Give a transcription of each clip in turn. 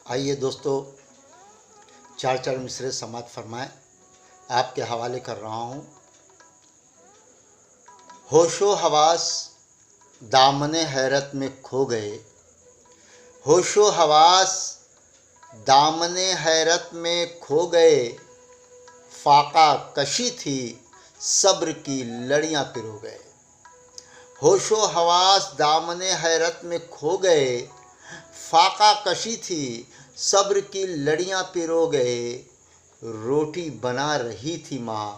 آئیے دوستو، چار چار مصرے سماعت فرمائیں۔ آپ کے حوالے کر رہا ہوں۔ ہوش و حواس دامن حیرت میں کھو گئے، ہوش و حواس دامن حیرت میں کھو گئے، فاقہ کشی تھی صبر کی لڑیاں پرو گئے۔ ہوش و حواس دامن حیرت میں کھو گئے، فاقہ کشی تھی صبر کی لڑیاں پرو گئے۔ روٹی بنا رہی تھی ماں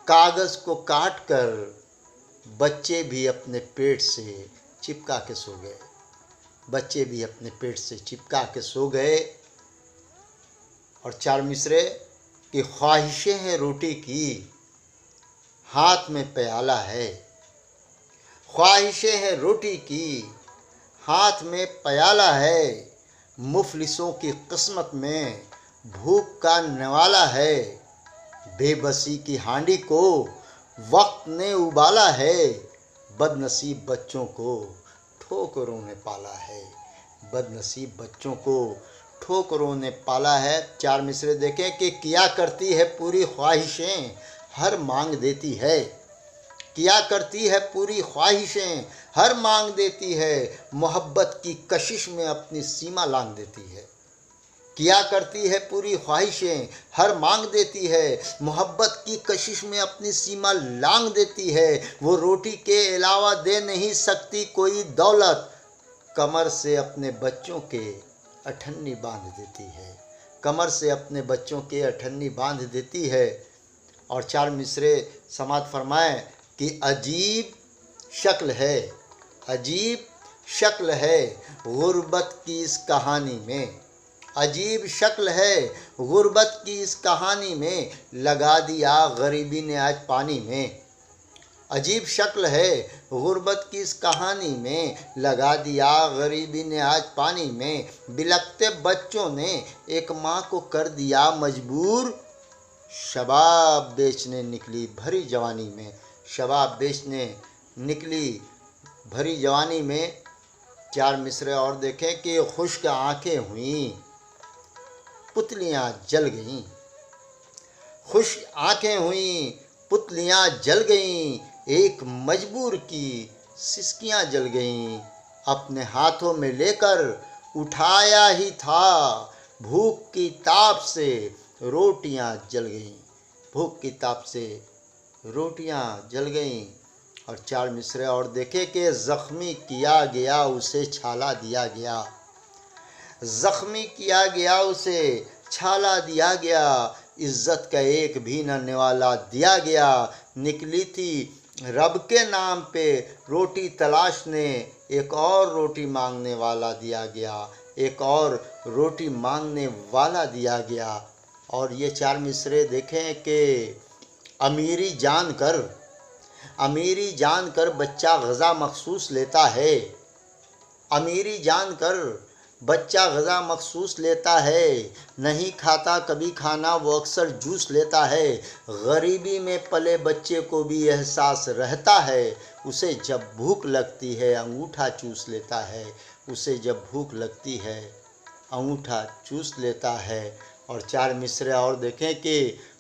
کاغذ کو کاٹ کر، بچے بھی اپنے پیٹ سے چپکا کے سو گئے، بچے بھی اپنے پیٹ سے چپکا کے سو گئے۔ اور چار مصرے کہ خواہشیں ہیں روٹی کی، ہاتھ میں پیالہ ہے، خواہشیں ہیں روٹی کی، ہاتھ میں پیالہ ہے، مفلسوں کی قسمت میں بھوک کا نوالا ہے، بے بسی کی ہانڈی کو وقت نے ابالا ہے، بد نصیب بچوں کو ٹھوکروں نے پالا ہے، بد نصیب بچوں کو ٹھوکروں نے پالا ہے۔ چار مصرے دیکھیں کہ کیا کرتی ہے پوری خواہشیں ہر مانگ دیتی ہے، کیا کرتی ہے پوری خواہشیں ہر مانگ دیتی ہے، محبت کی کشش میں اپنی سیما لانگ دیتی ہے، کیا کرتی ہے پوری خواہشیں ہر مانگ دیتی ہے، محبت کی کشش میں اپنی سیما لانگ دیتی ہے۔ وہ روٹی کے علاوہ دے نہیں سکتی کوئی دولت، کمر سے اپنے بچوں کے اٹھنی باندھ دیتی ہے، کمر سے اپنے بچوں کے اٹھنی باندھ دیتی ہے۔ اور چار مصرے سماعت فرمائیں کہ عجیب شکل ہے، عجیب شکل ہے غربت کی اس کہانی میں، عجیب شکل ہے غربت کی اس کہانی میں، لگا دیا غریبی نے آج پانی میں، عجیب شکل ہے غربت کی اس کہانی میں، لگا دیا غریبی نے آج پانی میں، بلکتے بچوں نے ایک ماں کو کر دیا مجبور، شباب بیچنے نکلی بھری جوانی میں، شباب بیچنے نکلی بھری جوانی میں۔ چار مصرے اور دیکھیں کہ خشک آنکھیں ہوئیں پتلیاں جل گئیں، خشک آنکھیں ہوئیں پتلیاں جل گئیں، ایک مجبور کی سسکیاں جل گئیں، اپنے ہاتھوں میں لے کر اٹھایا ہی تھا، بھوک کی تاپ سے روٹیاں جل گئیں، بھوک کی تاپ سے روٹیاں جل گئیں۔ اور چار مصرے اور دیکھے کہ زخمی کیا گیا اسے چھالا دیا گیا، زخمی کیا گیا اسے چھالا دیا گیا، عزت کا ایک بھی نہ نوالا دیا گیا، نکلی تھی رب کے نام پہ روٹی تلاشنے، ایک اور روٹی مانگنے والا دیا گیا، ایک اور روٹی مانگنے والا دیا گیا۔ اور یہ چار مصرے دیکھیں کہ امیری جان کر بچہ غذا مخصوص لیتا ہے، امیری جان کر بچہ غذا مخصوص لیتا ہے، نہیں کھاتا کبھی کھانا وہ اکثر جوس لیتا ہے، غریبی میں پلے بچے کو بھی احساس رہتا ہے، اسے جب بھوک لگتی ہے انگوٹھا چوس لیتا ہے، اسے جب بھوک لگتی ہے انگوٹھا چوس لیتا ہے۔ اور چار مصرے اور دیکھیں کہ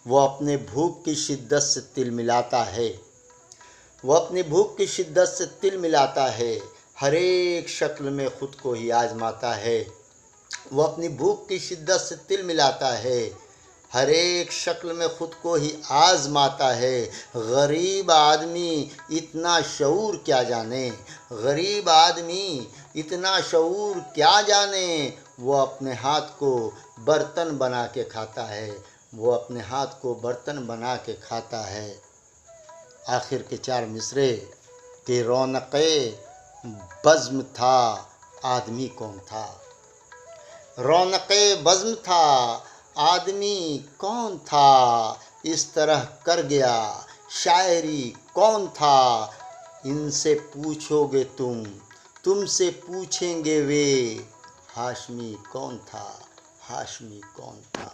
وہ اپنے بھوک کی شدت سے تل ملاتا ہے، وہ اپنی بھوک کی شدت سے تل ملاتا ہے، ہر ایک شکل میں خود کو ہی آزماتا ہے، وہ اپنی بھوک کی شدت سے تل ملاتا ہے، ہر ایک شکل میں خود کو ہی آزماتا ہے۔ غریب آدمی اتنا شعور کیا جانے، غریب آدمی اتنا شعور کیا جانے، وہ اپنے ہاتھ کو برتن بنا کے کھاتا ہے، وہ اپنے ہاتھ کو برتن بنا کے کھاتا ہے۔ آخر کے چار مصرے کہ رونق بزم تھا آدمی کون تھا، رونق بزم تھا آدمی کون تھا، اس طرح کر گیا شاعری کون تھا، ان سے پوچھو گے تم سے پوچھیں گے وے، ہاشمی کون تھا، ہاشمی کون تھا۔